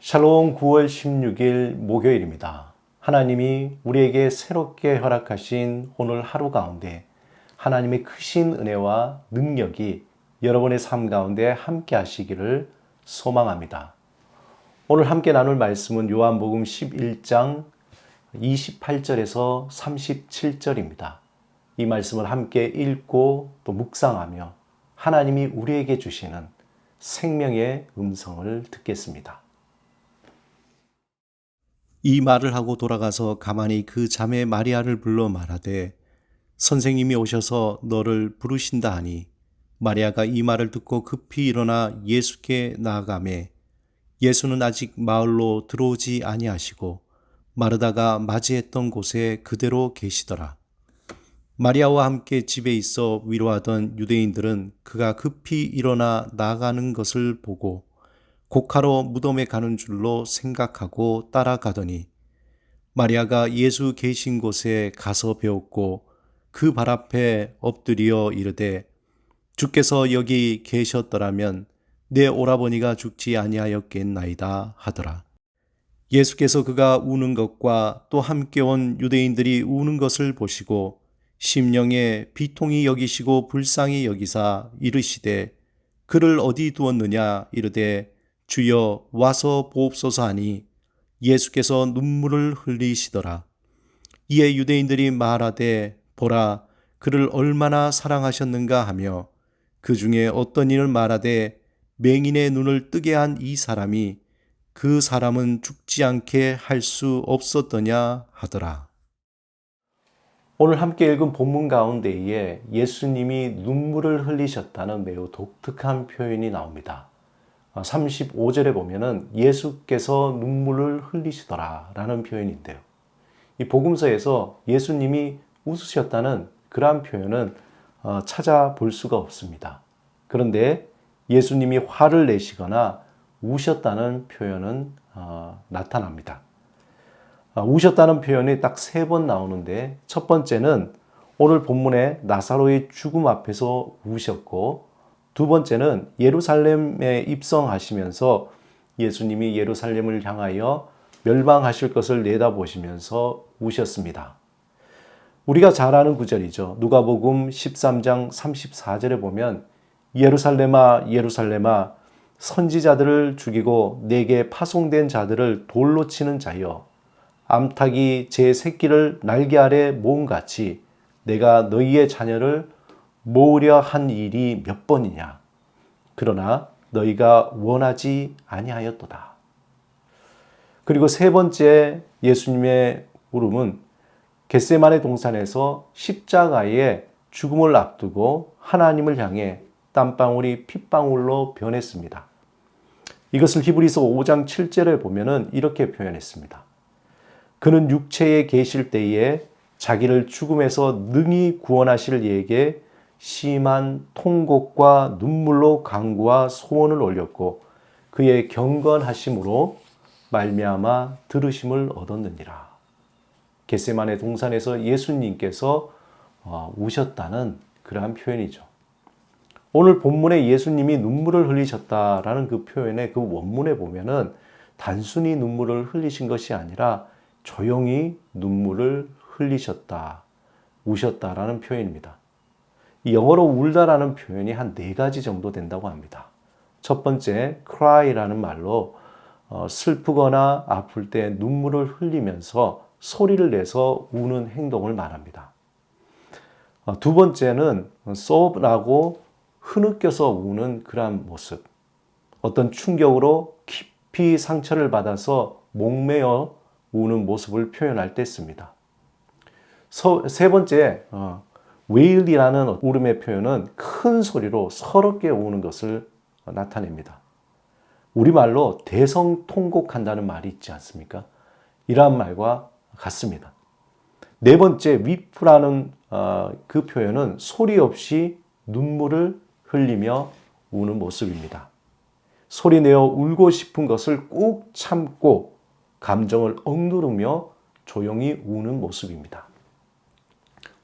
샬롬 9월 16일 목요일입니다. 하나님이 우리에게 새롭게 허락하신 오늘 하루 가운데 하나님의 크신 은혜와 능력이 여러분의 삶 가운데 함께 하시기를 소망합니다. 오늘 함께 나눌 말씀은 요한복음 11장 28절에서 37절입니다. 이 말씀을 함께 읽고 또 묵상하며 하나님이 우리에게 주시는 생명의 음성을 듣겠습니다. 이 말을 하고 돌아가서 가만히 그 자매 마리아를 불러 말하되 선생님이 오셔서 너를 부르신다 하니 마리아가 이 말을 듣고 급히 일어나 예수께 나아가매 예수는 아직 마을로 들어오지 아니하시고 마르다가 맞이했던 곳에 그대로 계시더라. 마리아와 함께 집에 있어 위로하던 유대인들은 그가 급히 일어나 나가는 것을 보고 곡하러 무덤에 가는 줄로 생각하고 따라가더니 마리아가 예수 계신 곳에 가서 배웠고 그 발 앞에 엎드려 이르되 주께서 여기 계셨더라면 내 오라버니가 죽지 아니하였겠나이다 하더라. 예수께서 그가 우는 것과 또 함께 온 유대인들이 우는 것을 보시고 심령에 비통히 여기시고 불쌍히 여기사 이르시되 그를 어디 두었느냐 이르되 주여 와서 보옵소서 하니 예수께서 눈물을 흘리시더라. 이에 유대인들이 말하되 보라 그를 얼마나 사랑하셨는가 하며 그 중에 어떤 이를 말하되 맹인의 눈을 뜨게 한 이 사람이 그 사람은 죽지 않게 할 수 없었더냐 하더라. 오늘 함께 읽은 본문 가운데에 예수님이 눈물을 흘리셨다는 매우 독특한 표현이 나옵니다. 35절에 보면은 예수께서 눈물을 흘리시더라 라는 표현인데요. 이 복음서에서 예수님이 웃으셨다는 그러한 표현은 찾아볼 수가 없습니다. 그런데 예수님이 화를 내시거나 우셨다는 표현은 나타납니다. 우셨다는 표현이 딱 3번 나오는데 첫 번째는 오늘 본문의 나사로의 죽음 앞에서 우셨고 두 번째는 예루살렘에 입성하시면서 예수님이 예루살렘을 향하여 멸망하실 것을 내다보시면서 우셨습니다. 우리가 잘 아는 구절이죠. 누가복음 13장 34절에 보면 예루살렘아 예루살렘아 선지자들을 죽이고 내게 파송된 자들을 돌로 치는 자여 암탉이 제 새끼를 날개 아래 모음같이 내가 너희의 자녀를 모으려 한 일이 몇 번이냐. 그러나 너희가 원하지 아니하였도다. 그리고 세 번째 예수님의 울음은 겟세마네 동산에서 십자가의 죽음을 앞두고 하나님을 향해 땀방울이 핏방울로 변했습니다. 이것을 히브리서 5장 7절에 보면은 이렇게 표현했습니다. 그는 육체에 계실 때에 자기를 죽음에서 능히 구원하실 이에게 심한 통곡과 눈물로 간구와 소원을 올렸고 그의 경건하심으로 말미암아 들으심을 얻었느니라. 겟세마네 동산에서 예수님께서 우셨다는 그러한 표현이죠. 오늘 본문에 예수님이 눈물을 흘리셨다라는 그 표현의 그 원문에 보면은 단순히 눈물을 흘리신 것이 아니라 조용히 눈물을 흘리셨다, 우셨다라는 표현입니다. 이 영어로 울다라는 표현이 한 4가지 정도 된다고 합니다. 첫 번째, cry라는 말로 슬프거나 아플 때 눈물을 흘리면서 소리를 내서 우는 행동을 말합니다. 두 번째는 sobb라고 흐느껴서 우는 그러한 모습. 어떤 충격으로 깊이 상처를 받아서 목매어 우는 모습을 표현할 때 씁니다. 세 번째, wail이라는 울음의 표현은 큰 소리로 서럽게 우는 것을 나타냅니다. 우리말로 대성통곡한다는 말이 있지 않습니까? 이러한 말과 같습니다. 네 번째, weep라는 그 표현은 소리 없이 눈물을 흘리며 우는 모습입니다. 소리내어 울고 싶은 것을 꾹 참고 감정을 억누르며 조용히 우는 모습입니다.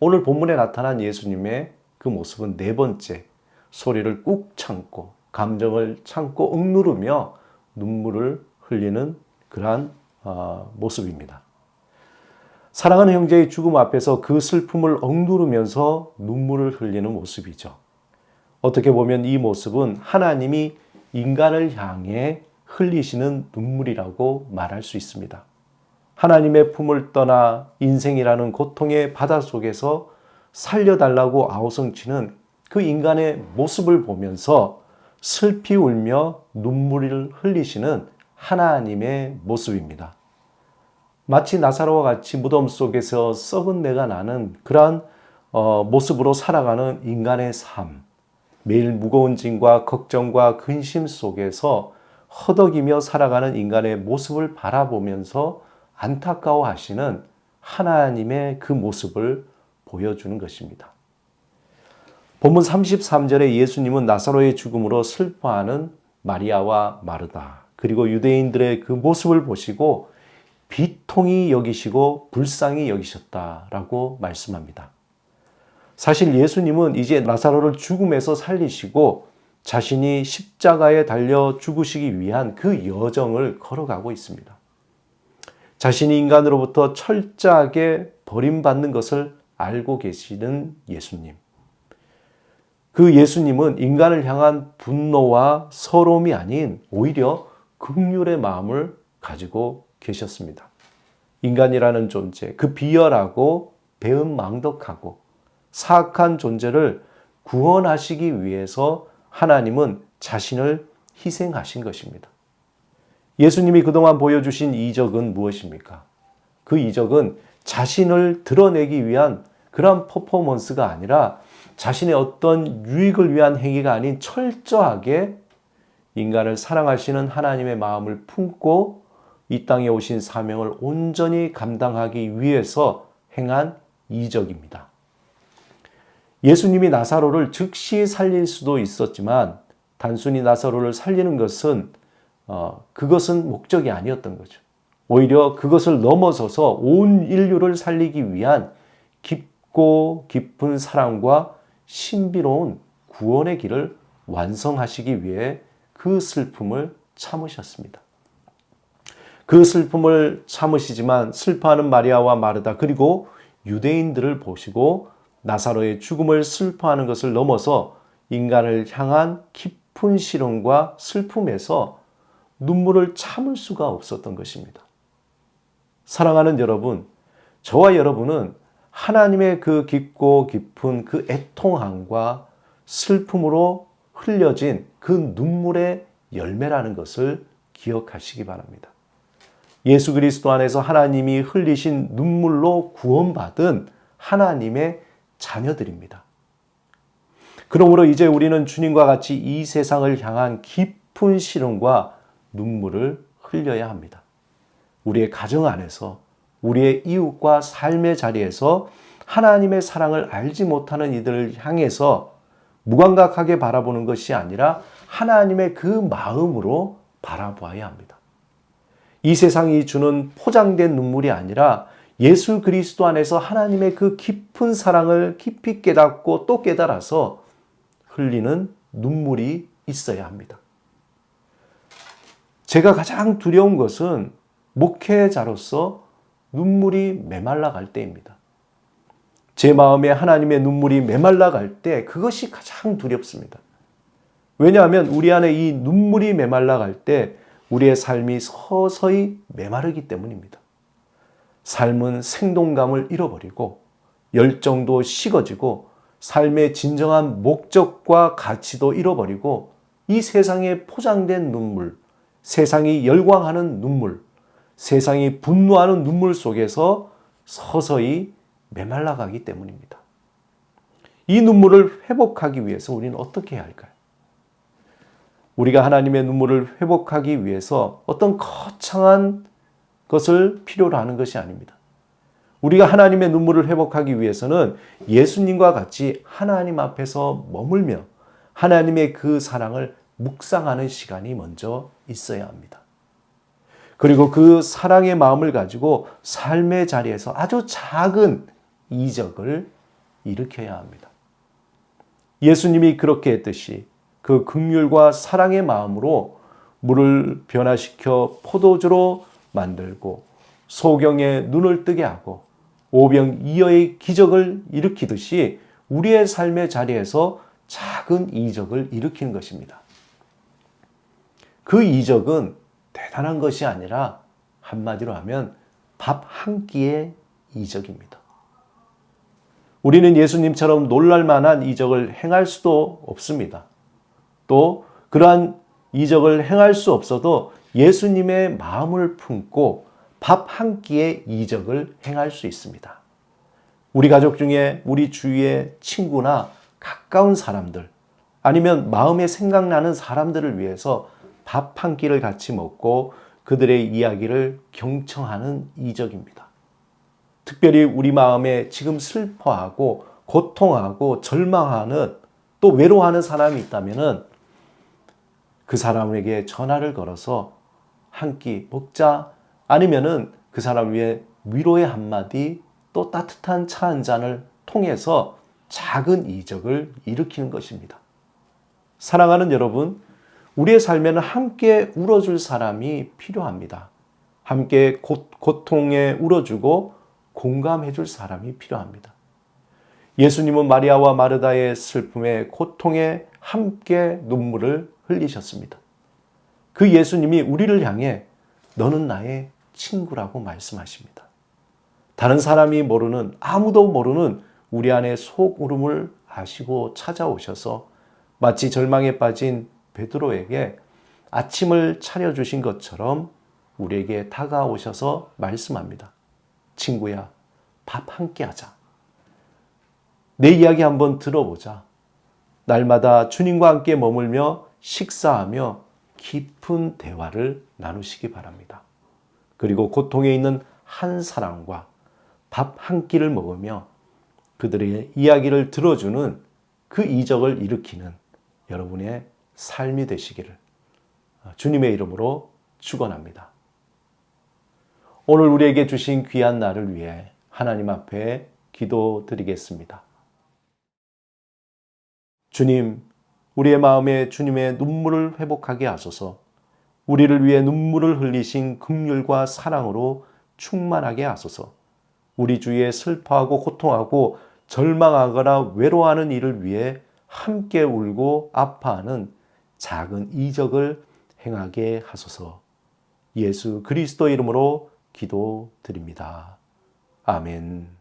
오늘 본문에 나타난 예수님의 그 모습은 4번째, 소리를 꾹 참고 감정을 참고 억누르며 눈물을 흘리는 그러한 모습입니다. 사랑하는 형제의 죽음 앞에서 그 슬픔을 억누르면서 눈물을 흘리는 모습이죠. 어떻게 보면 이 모습은 하나님이 인간을 향해 흘리시는 눈물이라고 말할 수 있습니다. 하나님의 품을 떠나 인생이라는 고통의 바다 속에서 살려달라고 아우성치는 그 인간의 모습을 보면서 슬피 울며 눈물을 흘리시는 하나님의 모습입니다. 마치 나사로와 같이 무덤 속에서 썩은 내가 나는 그러한 모습으로 살아가는 인간의 삶, 매일 무거운 짐과 걱정과 근심 속에서 허덕이며 살아가는 인간의 모습을 바라보면서 안타까워하시는 하나님의 그 모습을 보여주는 것입니다. 본문 33절에 예수님은 나사로의 죽음으로 슬퍼하는 마리아와 마르다, 그리고 유대인들의 그 모습을 보시고 비통히 여기시고 불쌍히 여기셨다라고 말씀합니다. 사실 예수님은 이제 나사로를 죽음에서 살리시고 자신이 십자가에 달려 죽으시기 위한 그 여정을 걸어가고 있습니다. 자신이 인간으로부터 철저하게 버림받는 것을 알고 계시는 예수님. 그 예수님은 인간을 향한 분노와 서러움이 아닌 오히려 긍휼의 마음을 가지고 계셨습니다. 인간이라는 존재, 그 비열하고 배은망덕하고 사악한 존재를 구원하시기 위해서 하나님은 자신을 희생하신 것입니다. 예수님이 그동안 보여주신 이적은 무엇입니까? 그 이적은 자신을 드러내기 위한 그런 퍼포먼스가 아니라 자신의 어떤 유익을 위한 행위가 아닌 철저하게 인간을 사랑하시는 하나님의 마음을 품고 이 땅에 오신 사명을 온전히 감당하기 위해서 행한 이적입니다. 예수님이 나사로를 즉시 살릴 수도 있었지만 단순히 나사로를 살리는 것은 그것은 목적이 아니었던 거죠. 오히려 그것을 넘어서서 온 인류를 살리기 위한 깊고 깊은 사랑과 신비로운 구원의 길을 완성하시기 위해 그 슬픔을 참으셨습니다. 그 슬픔을 참으시지만 슬퍼하는 마리아와 마르다 그리고 유대인들을 보시고 나사로의 죽음을 슬퍼하는 것을 넘어서 인간을 향한 깊은 시련과 슬픔에서 눈물을 참을 수가 없었던 것입니다. 사랑하는 여러분, 저와 여러분은 하나님의 그 깊고 깊은 그 애통함과 슬픔으로 흘려진 그 눈물의 열매라는 것을 기억하시기 바랍니다. 예수 그리스도 안에서 하나님이 흘리신 눈물로 구원받은 하나님의 자녀들입니다. 그러므로 이제 우리는 주님과 같이 이 세상을 향한 깊은 시련과 눈물을 흘려야 합니다. 우리의 가정 안에서, 우리의 이웃과 삶의 자리에서 하나님의 사랑을 알지 못하는 이들을 향해서 무감각하게 바라보는 것이 아니라 하나님의 그 마음으로 바라보아야 합니다. 이 세상이 주는 포장된 눈물이 아니라 예수 그리스도 안에서 하나님의 그 깊은 사랑을 깊이 깨닫고 또 깨달아서 흘리는 눈물이 있어야 합니다. 제가 가장 두려운 것은 목회자로서 눈물이 메말라 갈 때입니다. 제 마음에 하나님의 눈물이 메말라 갈 때 그것이 가장 두렵습니다. 왜냐하면 우리 안에 이 눈물이 메말라 갈 때 우리의 삶이 서서히 메마르기 때문입니다. 삶은 생동감을 잃어버리고 열정도 식어지고 삶의 진정한 목적과 가치도 잃어버리고 이 세상에 포장된 눈물, 세상이 열광하는 눈물, 세상이 분노하는 눈물 속에서 서서히 메말라가기 때문입니다. 이 눈물을 회복하기 위해서 우리는 어떻게 해야 할까요? 우리가 하나님의 눈물을 회복하기 위해서 어떤 거창한 것을 필요로 하는 것이 아닙니다. 우리가 하나님의 눈물을 회복하기 위해서는 예수님과 같이 하나님 앞에서 머물며 하나님의 그 사랑을 묵상하는 시간이 먼저 있어야 합니다. 그리고 그 사랑의 마음을 가지고 삶의 자리에서 아주 작은 이적을 일으켜야 합니다. 예수님이 그렇게 했듯이 그 긍휼과 사랑의 마음으로 물을 변화시켜 포도주로 만들고 소경의 눈을 뜨게 하고 오병이어의 기적을 일으키듯이 우리의 삶의 자리에서 작은 이적을 일으키는 것입니다. 그 이적은 대단한 것이 아니라 한마디로 하면 밥 한 끼의 이적입니다. 우리는 예수님처럼 놀랄 만한 이적을 행할 수도 없습니다. 또 그러한 이적을 행할 수 없어도 예수님의 마음을 품고 밥 한 끼의 이적을 행할 수 있습니다. 우리 가족 중에 우리 주위의 친구나 가까운 사람들 아니면 마음에 생각나는 사람들을 위해서 밥 한 끼를 같이 먹고 그들의 이야기를 경청하는 이적입니다. 특별히 우리 마음에 지금 슬퍼하고 고통하고 절망하는 또 외로워하는 사람이 있다면 그 사람에게 전화를 걸어서 한 끼 먹자 아니면은 그 사람을 위해 위로의 한마디 또 따뜻한 차 한 잔을 통해서 작은 이적을 일으키는 것입니다. 사랑하는 여러분, 우리의 삶에는 함께 울어줄 사람이 필요합니다. 함께 고통에 울어주고 공감해 줄 사람이 필요합니다. 예수님은 마리아와 마르다의 슬픔에 고통에 함께 눈물을 흘리셨습니다. 그 예수님이 우리를 향해 너는 나의 친구라고 말씀하십니다. 다른 사람이 모르는 아무도 모르는 우리 안의 속울음을 아시고 찾아오셔서 마치 절망에 빠진 베드로에게 아침을 차려주신 것처럼 우리에게 다가오셔서 말씀합니다. 친구야, 밥 함께 하자. 내 이야기 한번 들어보자. 날마다 주님과 함께 머물며 식사하며 깊은 대화를 나누시기 바랍니다. 그리고 고통에 있는 한 사람과 밥 한 끼를 먹으며 그들의 이야기를 들어주는 그 이적을 일으키는 여러분의 삶이 되시기를 주님의 이름으로 축원합니다. 오늘 우리에게 주신 귀한 날을 위해 하나님 앞에 기도드리겠습니다. 주님, 우리의 마음에 주님의 눈물을 회복하게 하소서. 우리를 위해 눈물을 흘리신 긍휼과 사랑으로 충만하게 하소서. 우리 주위에 슬퍼하고 고통하고 절망하거나 외로워하는 이를 위해 함께 울고 아파하는 작은 이적을 행하게 하소서. 예수 그리스도 이름으로 기도드립니다. 아멘.